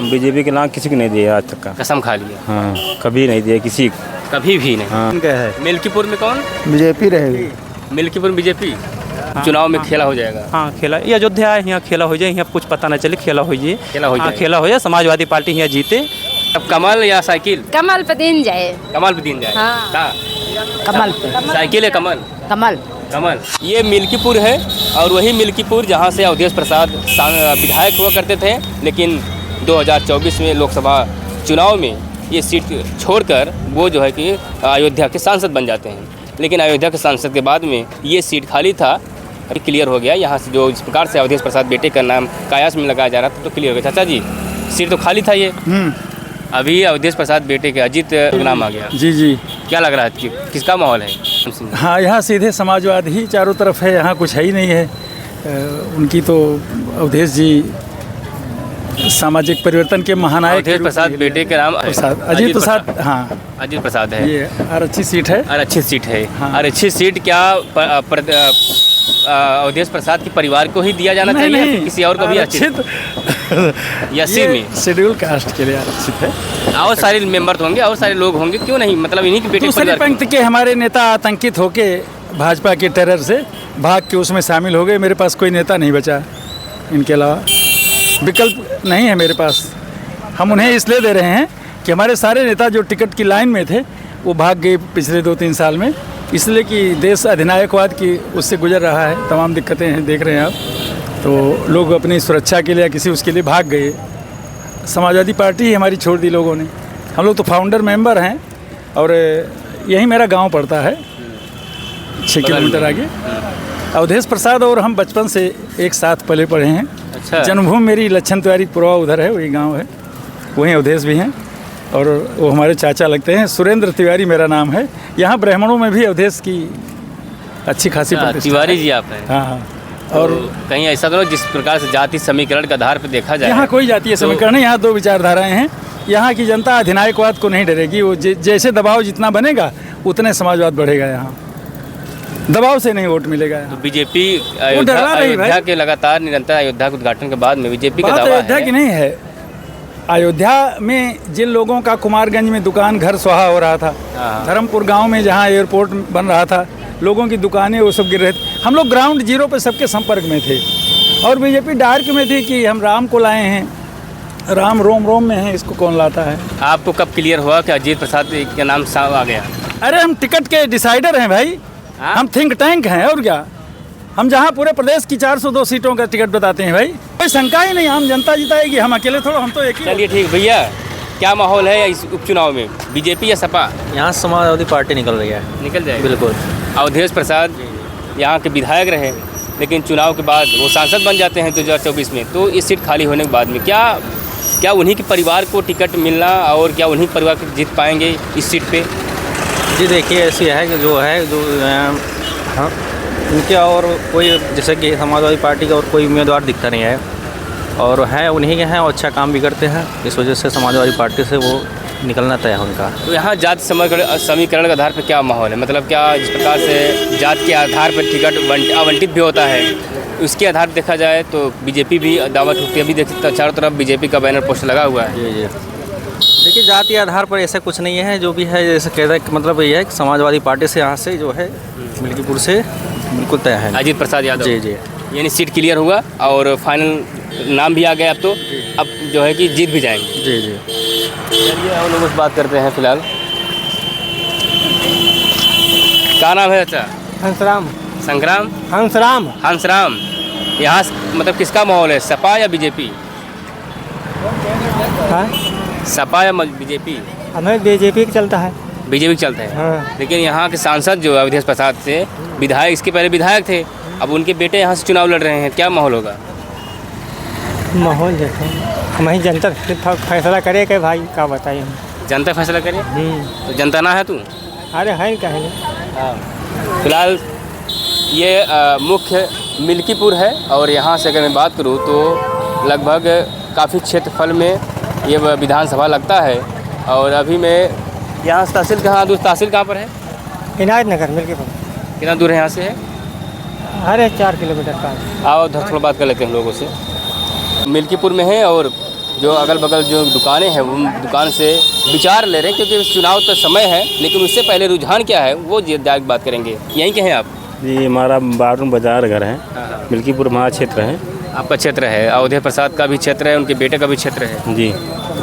BJP के नाम किसी को नहीं दिया आज तक का। कसम खा लिया? हाँ, कभी नहीं दिया किसी को। कभी भी नहीं? हाँ। क्या है? मिल्कीपुर में कौन? बीजेपी रहेगी। मिल्कीपुर बीजेपी चुनाव में खेला हो जाएगा। हाँ खेला, ये अयोध्या है, यहाँ खेला हो जाए, यहाँ कुछ पता ना चले, खेला हो जाए। खेला हो जाए? खेला हो जाए, समाजवादी पार्टी यहाँ जीते। अब कमल या साइकिल? कमल पे दिन जाए। कमल पे दिन जाए। हाँ। का? कमल पे। साइकिल है कमल? कमल। कमल। ये मिल्कीपुर है और वही मिल्कीपुर जहाँ से अवधेश प्रसाद विधायक हुआ करते थे, लेकिन 2024 में लोकसभा चुनाव में ये सीट छोड़कर वो जो है कि अयोध्या के सांसद बन जाते हैं। लेकिन अयोध्या के सांसद के बाद में ये सीट खाली था, अभी क्लियर हो गया। यहाँ से जो इस प्रकार से अवधेश प्रसाद बेटे का नाम कायास में लगाया जा रहा था तो क्लियर हो गया। चाचा जी, सीट तो खाली था ये, अभी अवधेश प्रसाद बेटे के अजीत नाम आ गया। जी जी। क्या लग रहा है कि किसका माहौल है? हाँ, यहाँ सीधे समाजवाद ही चारों तरफ है, यहाँ कुछ है ही नहीं है। उनकी तो अवधेश जी सामाजिक परिवर्तन के महानायक। अवधेश प्रसाद बेटे के नाम अजीत प्रसाद। हाँ, अजीत प्रसाद है। ये और अच्छी सीट है। और अच्छी सीट है। हाँ। और अच्छी सीट क्या अवधेश प्रसाद के परिवार को ही दिया जाना चाहिए नहीं, या किसी और को भी? आरक्षित या सी में शेड्यूल कास्ट के लिए आरक्षित है। और सारे मेंबर तो होंगे और सारे लोग होंगे, क्यों नहीं? मतलब इन्हीं के बेटे दूसरी पंक्ति के हमारे नेता आतंकित होके भाजपा के टेरर से भाग के उसमें शामिल हो गए। मेरे पास कोई नेता नहीं बचा, इनके अलावा विकल्प नहीं है मेरे पास। हम उन्हें इसलिए दे रहे हैं कि हमारे सारे नेता जो टिकट की लाइन में थे वो भाग गए पिछले 2-3 साल में, इसलिए कि देश अधिनायकवाद की उससे गुजर रहा है। तमाम दिक्कतें हैं, देख रहे हैं आप। तो लोग अपनी सुरक्षा के लिए या किसी उसके लिए भाग गए। समाजवादी पार्टी ही हमारी छोड़ दी लोगों ने। हम लोग तो फाउंडर मेंबर हैं और यही मेरा गांव पड़ता है 6 किलोमीटर आगे। अवधेश प्रसाद और हम बचपन से एक साथ पले पढ़े हैं। अच्छा। जन्मभूमि मेरी लच्छन तिवारी पुरवा उधर है, वही गांव है, वहीं अवधेश भी हैं और वो हमारे चाचा लगते हैं। सुरेंद्र तिवारी मेरा नाम है। यहाँ ब्राह्मणों में भी अवधेश की अच्छी खासी प्रतिष्ठा है। तिवारी जी आप हैं? हाँ हाँ। और कहीं ऐसा तो जिस प्रकार से जाति समीकरण के आधार पर देखा जाए, यहाँ कोई जातीय समीकरण नहीं, यहाँ 2 विचारधाराएं हैं। यहाँ की जनता अधिनायकवाद को नहीं डरेगी। वो जैसे दबाव जितना बनेगा उतने समाजवाद बढ़ेगा। यहाँ दबाव से नहीं वोट मिलेगा। तो बीजेपी डर रहा नहीं भाई। अयोध्या के लगातार निरंतर अयोध्या के उद्घाटन के बाद में बीजेपी का बात दावा अयोध्या है। की नहीं है। अयोध्या में जिन लोगों का कुमारगंज में दुकान घर सुहा हो रहा था, धर्मपुर गांव में जहां एयरपोर्ट बन रहा था, लोगों की दुकानें वो सब गिर रहे थे। हम लोग ग्राउंड जीरो पे सबके संपर्क में थे और बीजेपी डार्क में थी कि हम राम को लाए हैं, राम रोम रोम में है, इसको कौन लाता है। आपको कब क्लियर हुआ कि अजीत प्रसाद का नाम साफ आ गया? अरे हम टिकट के डिसाइडर हैं भाई। हम थिंक टैंक हैं और क्या। हम जहाँ पूरे प्रदेश की 402 सीटों का टिकट बताते हैं भाई, कोई शंका ही नहीं। हम जनता जिताएगी, हम अकेले थोड़ा, हम तो एक ही। चलिए ठीक भैया, क्या माहौल है इस उपचुनाव में, बीजेपी या सपा? यहाँ समाजवादी पार्टी निकल रही है। निकल जाएगी बिल्कुल। अवधेश प्रसाद यहाँ के विधायक रहे, लेकिन चुनाव के बाद वो सांसद बन जाते हैं 2024 में। तो इस सीट खाली होने के बाद में क्या उन्हीं के परिवार को टिकट मिलना और क्या उन्हीं परिवार को जीत पाएंगे इस सीट पे? जी देखिए, ऐसी है कि जो हाँ, उनके और कोई जैसे कि समाजवादी पार्टी का और कोई उम्मीदवार दिखता नहीं है और है उन्हीं के हैं और अच्छा काम भी करते हैं। इस वजह से समाजवादी पार्टी से वो निकलना तय है उनका। तो यहाँ जाति समीकरण के आधार पर क्या माहौल है? मतलब क्या जिस प्रकार से जाति के आधार पर टिकट आवंटित भी होता है, उसके आधार पर देखा जाए तो बीजेपी भी दावा ठोकती है। अभी देखते चारों तरफ बीजेपी का बैनर पोस्टर लगा हुआ है। जी जी। देखिए, जाति आधार पर ऐसा कुछ नहीं है। जो भी है जैसे कहते हैं, मतलब ये है कि समाजवादी पार्टी से यहाँ से जो है मिल्कीपुर से बिल्कुल तय है अजीत प्रसाद यादव। जी जी। यानी सीट क्लियर हुआ और फाइनल नाम भी आ गया। अब जो है कि जीत भी जाएंगे। जी जी। चलिए हम लोग बस बात करते हैं फिलहाल। क्या नाम है अच्छा? हंसराम। संग्राम? हंसराम। हंसराम। यहाँ मतलब किसका माहौल है, सपा या बीजेपी? हाँ, सपा या बीजेपी? हमें बीजेपी का चलता है। बीजेपी चलते हैं। हाँ। लेकिन यहाँ के सांसद जो है अवधेश प्रसाद से विधायक, इसके पहले विधायक थे, अब उनके बेटे यहाँ से चुनाव लड़ रहे हैं। क्या माहौल होगा? माहौल देखो, हमारी जनता फैसला करे कि भाई क्या बताइए हम। जनता फैसला करे? तो जनता ना है तू? अरे है कहेंगे। हाँ। फिलहाल ये मुख्य मिल्कीपुर है और यहाँ से अगर मैं बात करूँ तो लगभग काफ़ी क्षेत्रफल में ये विधानसभा लगता है। और अभी मैं यहाँ से तहसील कहाँ पर है? इनायत नगर मिल्कीपुर। कितना दूर है यहाँ से? है अरे 4 किलोमीटर का। आओ उधर थोड़ा बात कर लेते हैं हम लोगों से। मिल्कीपुर में है और जो अगल बगल जो दुकानें हैं वो दुकान से विचार ले रहे हैं, क्योंकि चुनाव का समय है। लेकिन उससे पहले रुझान क्या है वो जाके बात करेंगे। यहीं के हैं आप? जी हमारा बारून बाजार घर है, मिल्कीपुर महाक्षेत्र है। आपका क्षेत्र है, अयोध्या प्रसाद का भी क्षेत्र है, उनके बेटे का भी क्षेत्र है जी।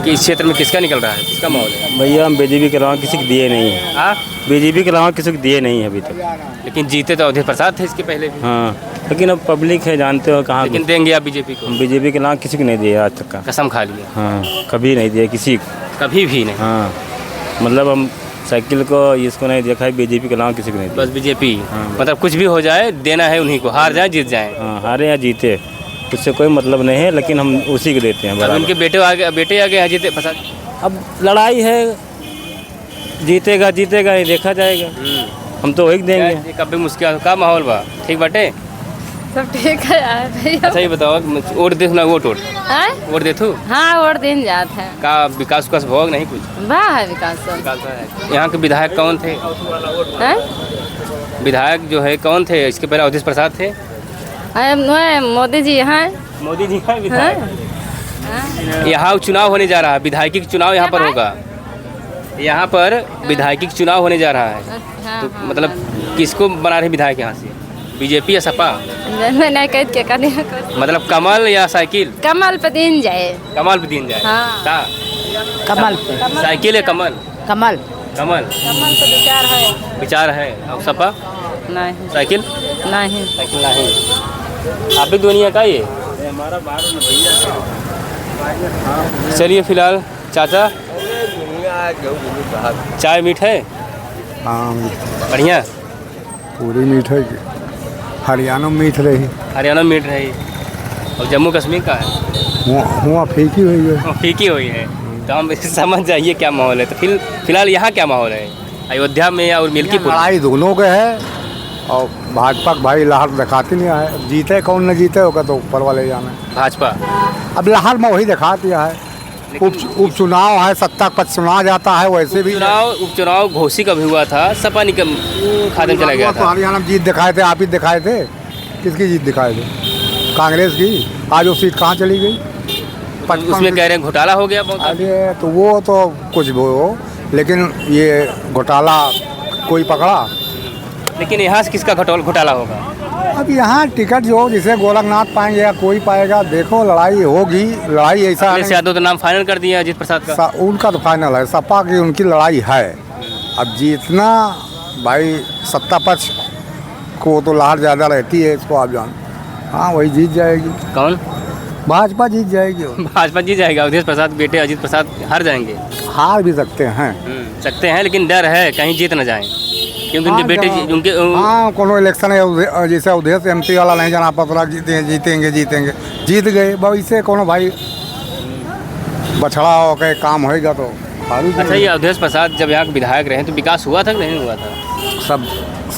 कि इस क्षेत्र में किसका निकल रहा है, किसका माहौल है? भैया हम बीजेपी के अलावा किसी को दिए नहीं है। हाँ, बीजेपी के अलावा किसी को दिए नहीं है अभी तक। लेकिन जीते तो अयोध्या प्रसाद थे इसके पहले भी। हाँ, लेकिन अब पब्लिक है, जानते हो कहाँ। लेकिन देंगे आप बीजेपी को? बीजेपी के अलावा किसी को नहीं दिया आज तक का। कसम खा लिया? हाँ, कभी नहीं दिया किसी को, कभी भी नहीं। हाँ, मतलब हम साइकिल को इसको नहीं देखा है, बीजेपी के अलावा किसी को नहीं दिया। बस बीजेपी, हाँ। मतलब कुछ भी हो जाए देना है उन्हीं को, हार जाए जीत जाए। हाँ, हारे या जीते उससे कोई मतलब नहीं है, लेकिन हम उसी को देते हैं अब बराबर। उनके बेटे आ गए हैं जीते प्रसाद। अब लड़ाई है, जीतेगा जीतेगा ये देखा जाएगा, हम तो वही देंगे। कभी मुश्किल का माहौल बा ठीक बाटे? सब ठीक है यार भैया। अच्छा ये बताओ, वोट दे ना, वोट हाँ? वोट देथू हाँ, वोट दिन जात है। का विकास भोग नहीं कुछ? वाह है विकास सब। विकास है। यहाँ के विधायक कौन थे? हैं? विधायक जो है कौन थे? इसके पहले अवधेश प्रसाद थे। मोदी जी हैं। मोदी जी का विधायक। यहाँ चुनाव होने जा रहा है, विधायकी चुनाव यहाँ पर होगा। यहाँ पर विधायकी चुनाव होने जा रहा है, तो मतलब किसको बना रहे विधायक यहाँ से? बीजेपी या सपा? मैं नहीं कहते क्या करने मतलब कमल या साइकिल? कमल पे दिन जाए। कमल पे दिन जाए। हाँ। का? कमल पे। साइकिल या कमल? कमल। कमल कमल पे विचार है। विचार है। और सपा? नहीं। साइकिल? नहीं। साइकिल नहीं। आप भी दुनिया का ये हमारा चलिए फिलहाल चाचा चाय मीठ है? हाँ, बढ़िया। पूरी मीठ है, हरियाणा में मीठ रही, हरियाणा में मीठ रही। और जम्मू कश्मीर का है हुआ फीकी हुई है। फीकी हुई है। तो हम समझ जाइए क्या माहौल है। तो फिलहाल यहाँ क्या माहौल है अयोध्या में और मिल्कीपुर? लड़ाई दोनों के है और भाजपा का भाई लहर दिखाती नहीं है। जीते कौन न जीते होगा तो ऊपर वाले जाना है। भाजपा अब लहर में वही दिखा दिया है। उपचुनाव है, सत्ता पद चुना जाता है, वैसे भी उपचुनाव घोषित कभी हुआ था, सपा निकम खाते में चला गया तो था। हरियाणा में जीत दिखाए थे, आप ही दिखाए थे। किसकी जीत दिखाए थे? कांग्रेस की। आज वो सीट कहाँ चली गई? उसमें कह रहे हैं घोटाला हो गया बहुत। अरे तो वो तो कुछ भी हो, लेकिन ये घोटाला कोई पकड़ा? लेकिन यहाँ से किसका घोटाला होगा? अब यहाँ टिकट जो जिसे गोरखनाथ पाएंगे या कोई पाएगा, देखो लड़ाई होगी। लड़ाई ऐसा अखिलेश यादव तो नाम फाइनल कर दिया अजीत प्रसाद का। उनका तो फाइनल है, सपा की उनकी लड़ाई है। अब जीतना भाई सत्ता पक्ष को तो लहर ज़्यादा रहती है, इसको आप जान। हाँ, वही जीत जाएगी। कौन? भाजपा जीत जाएगी। भाजपा जीत जाएगा। अवधेश प्रसाद बेटे अजीत प्रसाद हार जाएंगे? हार भी सकते हैं, लेकिन डर है कहीं जीत न जाए, क्योंकि उनके बेटे उनके हाँ कोनो इलेक्शन है, जैसे अवधेश MP वाला नहीं जाना पता जीतेंगे जीत गए भविष्य कोनो भाई बछड़ा होकर काम होएगा तो। अच्छा, ये अवधेश प्रसाद जब यहाँ के विधायक रहे तो विकास हुआ था कि नहीं हुआ था? सब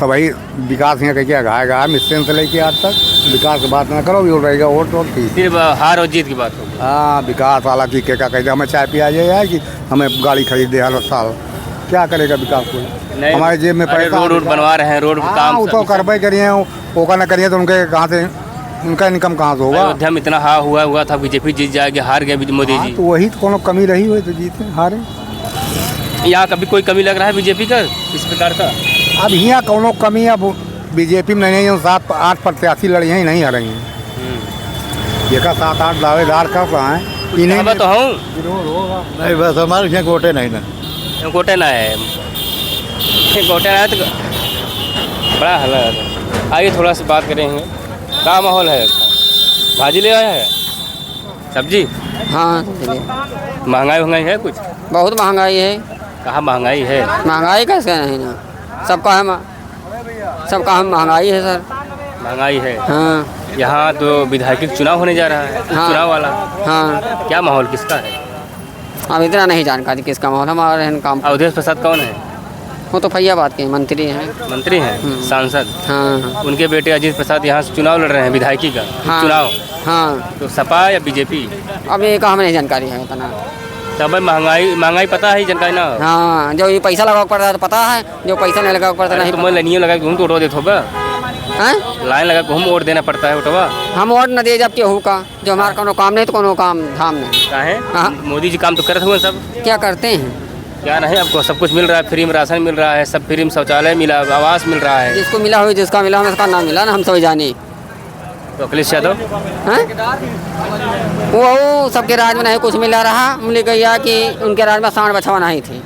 वही विकास यहाँ कह गाएगा मिशन से लेके आज तक। विकास की बात ना करो, भी रहेगा वोट की। सिर्फ हार और जीत की बात होगी। हाँ, विकास वाला की क्या कहते हमें चाय पिया जाए कि हमें गाड़ी खरीद दे हर साल, क्या करेगा विकास को? हमारे जेब में पैसा। रोड बनवा रहे हैं, रोड काम वो तो करवाई करिए, वो ना करिए तो उनके कहाँ से उनका इनकम कहाँ से होगा? अयोध्या में इतना हुआ था बीजेपी जीत जाएगी, हार गए मोदी जी। तो वही तो कोनो कमी रही हुई तो जीते हारे। यहाँ कभी कोई कमी लग रहा है बीजेपी का इस प्रकार का? अब यहाँ कोनो कमी अब बीजेपी में नहीं है। 7-8 प्रत्याशी लड़ी हैं, नहीं हारेंगे। ये का 7-8 दावेदार कर रहा है, इन्हें तो हूँ नहीं, बस हमारे यहाँ गोटे नहीं ना, गोटे ना है, गोटे ना है तो बड़ा हल्ला है। आइए थोड़ा सा बात करेंगे, क्या माहौल है? भाजी ले आया है, सब्जी? हाँ, महंगाई है कुछ? बहुत महंगाई है। कहाँ महंगाई है? महंगाई कैसे नहीं ना, सबका है महंगाई है सर। महंगाई है। हाँ। यहाँ तो विधायकी चुनाव होने जा रहा है। हाँ। चुनाव वाला। हाँ। क्या माहौल किसका है? अब इतना नहीं जानकारी किसका माहौल, हमारे काम। अवधेश प्रसाद कौन है? वो तो फैयाबाद के मंत्री हैं। मंत्री हैं? सांसद? हाँ। उनके बेटे अजीत प्रसाद यहाँ से चुनाव लड़ रहे हैं, विधायकी का। हाँ। चुनाव। हाँ। तो सपा या बीजेपी? अब ये का हमें नहीं जानकारी है इतना। तब महंगाई पता है, जानकारी ना? हाँ, जो ये पैसा लगा पड़ता है तो पता है, जो पैसा नहीं लगा पड़ता नहीं। तो मैं लनियो लगा घूम तो उठो देते होगा। हैं? लाइन लगा के हम वोट देना पड़ता है वोटवा। हम वोट न दे जब केहू का, जो हमारा कोनो काम नहीं तो कोनो काम धाम नहीं। क्या है हाँ। मोदी जी काम तो करते हुए सब, क्या करते हैं? क्या नहीं, आपको सब कुछ मिल रहा है, फ्री में राशन मिल रहा है, सब फ्री में शौचालय मिला, आवास मिल रहा है। जिसको मिला हो, जिसका मिला हो, उसका ना मिला ना, हम सब जाने। तो अखिलेश यादव हैं? वो सबके राज में नहीं कुछ मिला रहा, मिल गया कि उनके राज में सांड बछवा नहीं थी,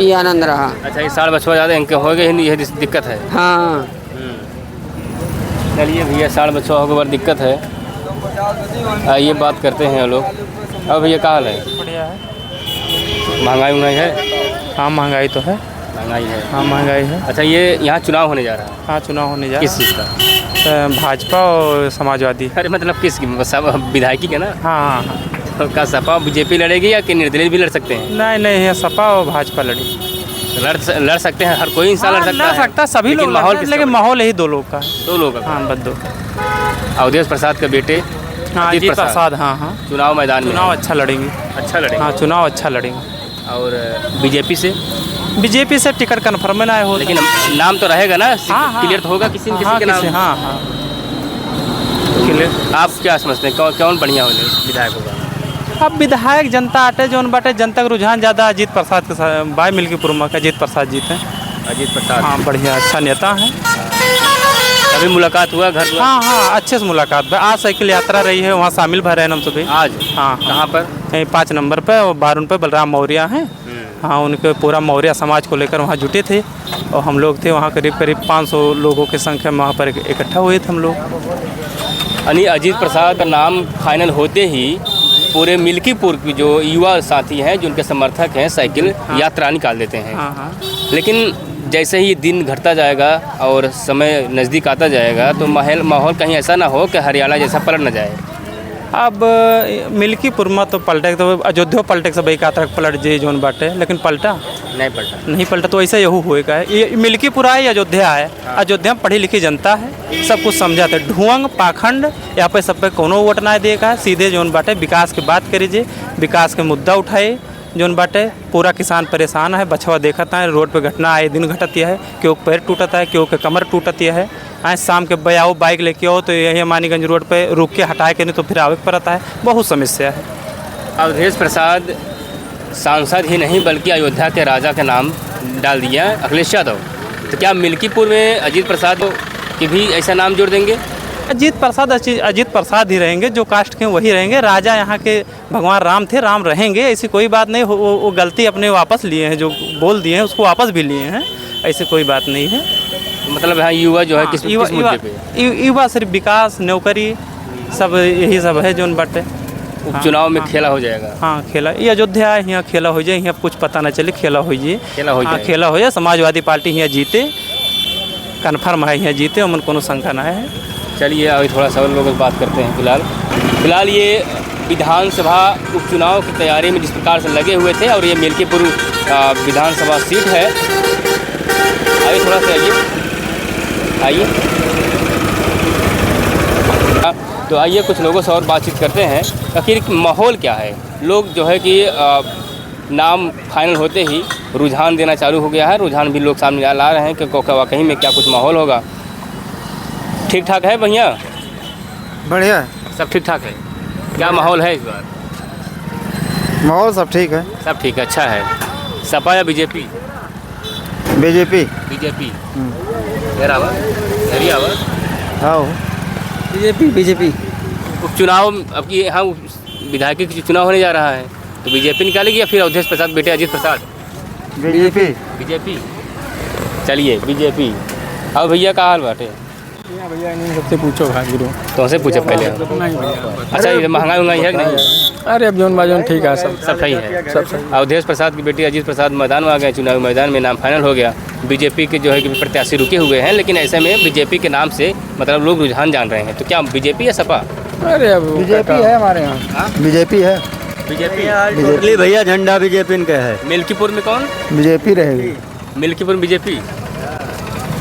ये आनंद रहा। अच्छा, ये साल बछवा ज़्यादा इनके हो गए, यही दिक्कत है। हाँ, चलिए भैया, साल बछवा होगा बड़ी दिक्कत है। आइए बात करते हैं लोग। अब भैया क्या हाल है? बढ़िया है। महंगाई है? हाँ महंगाई तो है। महंगाई है। हाँ महंगाई है। अच्छा, ये यहाँ चुनाव होने जा रहा है। हाँ चुनाव होने जा किस चीज़ का? भाजपा और समाजवादी। अरे मतलब किस सब विधायकी का ना? हाँ हाँ हाँ। तो क्या सपा बीजेपी लड़ेगी या कि निर्दलीय भी लड़ सकते हैं? नहीं है, सपा और भाजपा लड़ी। लड़ सकते हैं, हर कोई इंसान लड़ सकता है। सभी लेकिन लोग माहौल लड़ सकते हैं, लेकिन माहौल यही दो लोग का है। दो लोग का। हाँ बस दो। अवधेश प्रसाद के बेटे हाँ अजीत प्रसाद। हाँ चुनाव मैदान में चुनाव अच्छा लड़ेंगे। अच्छा लड़ेंगे। हाँ चुनाव अच्छा लड़ेंगे। और बीजेपी से टिकट कन्फर्म ना हो, लेकिन नाम तो रहेगा ना? हाँ। क्लियर तो होगा किसी न किसी हाँ, के नाम। हाँ हाँ क्लियर। आप क्या समझते हैं कौन बढ़िया होने विधायक होगा? अब विधायक जनता आटे जौन बाटे, जनता का रुझान ज़्यादा अजीत प्रसाद के साथ बाय मिल्कीपुर में अजीत प्रसाद जीते हैं। अजीत प्रसाद। हाँ बढ़िया अच्छा नेता है। अभी मुलाकात हुआ घर? हाँ अच्छे से मुलाकात भाई। आज साइकिल यात्रा रही है, वहाँ शामिल भर रहे हैं हम सभी आज। हाँ कहाँ पर? 5 नंबर पे और 12 पे बलराम मौर्य हैं। हाँ उनके पूरा मौर्य समाज को लेकर वहाँ जुटे थे और हम लोग थे वहाँ करीब 500 लोगों की संख्या में वहाँ पर इकट्ठा हुए थे हम लोग। यानी अजीत प्रसाद का नाम फाइनल होते ही पूरे मिल्कीपुर की जो युवा साथी हैं, जो उनके समर्थक हैं, साइकिल यात्रा निकाल देते हैं। हाँ। लेकिन जैसे ही दिन घटता जाएगा और समय नज़दीक आता जाएगा तो माहौल कहीं ऐसा ना हो कि हरियाणा जैसा पलट न जाए। अब मिल्कीपुर में तो पलटे, तो अयोध्या पलटे से भाई का तरह पलट जाए जोन बाटे, लेकिन पलटा नहीं पलटा तो ऐसा यहू होएगा। ये मिल्कीपुर है, अयोध्या है। अयोध्या में पढ़ी लिखी जनता है, सब कुछ समझाते है। ढुआंग पाखंड यहाँ पे सब पे कोनो वोट ना देगा। सीधे जोन बाटे विकास की बात करीजिए, विकास के मुद्दा उठाए जोन बाटे। पूरा किसान परेशान है, बछवा देखता है, रोड पे घटना आए दिन घटती है, क्यों पैर टूटता है, क्यों के कमर टूटती है। आज शाम के आओ बाइक लेके आओ तो यही मानीगंज रोड पे रुक के हटाए के नहीं तो फिर आवे पड़ता है, बहुत समस्या है। अवधेश प्रसाद सांसद ही नहीं बल्कि अयोध्या के राजा का नाम डाल दिया अखिलेश यादव, तो क्या मिल्कीपुर में अजीत प्रसाद की भी ऐसा नाम जोड़ देंगे? अजीत प्रसाद ही रहेंगे, जो कास्ट के वही रहेंगे। राजा यहाँ के भगवान राम थे, राम रहेंगे, ऐसी कोई बात नहीं। वो गलती अपने वापस लिए हैं, जो बोल दिए हैं उसको वापस भी लिए हैं, ऐसी कोई बात नहीं है। मतलब यहाँ युवा जो है किस मुद्दे पे? युवा सिर्फ विकास, नौकरी, सब यही सब है जोन बाटे। उपचुनाव में खेला हो जाएगा। हाँ खेला, ये अयोध्या है, यहाँ खेला हो जाए, यहाँ कुछ पता ना चले, खेला हो जाए। खेला हो जाए। समाजवादी पार्टी यहाँ जीते, कन्फर्म है यहाँ जीते, उनमें कोनो शंका ना है। चलिए अभी थोड़ा सा और लोगों से बात करते हैं। फिलहाल ये विधानसभा उपचुनाव की तैयारी में जिस प्रकार से लगे हुए थे, और ये मिल्कीपुर विधानसभा सीट है। आइए थोड़ा सा आइए तो आइए कुछ लोगों से और बातचीत करते हैं। आखिर माहौल क्या है? लोग जो है कि नाम फाइनल होते ही रुझान देना चालू हो गया है। रुझान भी लोग सामने ला रहे हैं कि वाकई में क्या कुछ माहौल होगा। ठीक ठाक है भैया? बढ़िया, सब ठीक ठाक है। क्या माहौल है इस बार? माहौल सब ठीक है। सब ठीक है, अच्छा है। सपा या बीजेपी? बीजेपी। हाँ बीजेपी। उपचुनाव अब की यहाँ विधायक की चुनाव होने जा रहा है, तो बीजेपी निकालेगी या फिर अवधेश प्रसाद बेटे अजीत प्रसाद? बीजेपी। चलिए बीजेपी। अब भैया का हाल बाटे? भैया इन सबसे पूछो भाई गुरु, तो से पूछो पहले। अच्छा, ये महंगाई है कि नहीं? अरे अब जोन बाजोन ठीक है, सब सही है। सब अवधेश प्रसाद की बेटी अजीत प्रसाद मैदान में आ गए, चुनावी मैदान में नाम फाइनल हो गया। बीजेपी के जो है कि प्रत्याशी रुके हुए हैं, लेकिन ऐसे में बीजेपी के नाम से मतलब लोग रुझान जान रहे हैं, तो क्या बीजेपी या सपा? अरे अब बीजेपी है हमारे यहाँ। बीजेपी है। बीजेपी भैया झंडा बीजेपी का है। मिल्कीपुर में कौन? बीजेपी रहेगी। मिल्कीपुर में बीजेपी।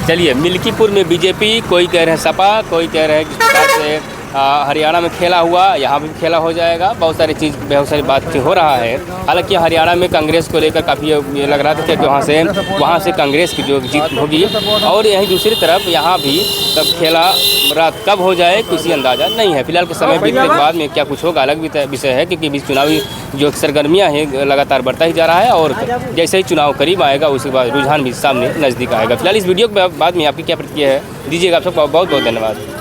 चलिए मिल्कीपुर में बीजेपी, कोई कह रहे हैं सपा, कोई कह रहे हैं किस प्रकार से हरियाणा में खेला हुआ, यहाँ भी खेला हो जाएगा। बहुत सारी बातचीत हो रहा है। हालांकि हरियाणा में कांग्रेस को लेकर काफ़ी ये लग रहा था कि वहाँ से कांग्रेस की जो जीत होगी, और यहीं दूसरी तरफ यहाँ भी तब खेला रात कब हो जाए किसी अंदाज़ा नहीं है। फिलहाल के समय बीतने के बाद में क्या कुछ होगा अलग विषय है, क्योंकि बीच चुनावी जो सरगर्मियाँ हैं लगातार बढ़ता ही जा रहा है, और जैसे ही चुनाव करीब आएगा उसके बाद रुझान भी सामने नज़दीक आएगा। फिलहाल इस वीडियो के बाद में आपकी क्या प्रतिक्रिया है दीजिएगा। आप सबका बहुत बहुत धन्यवाद।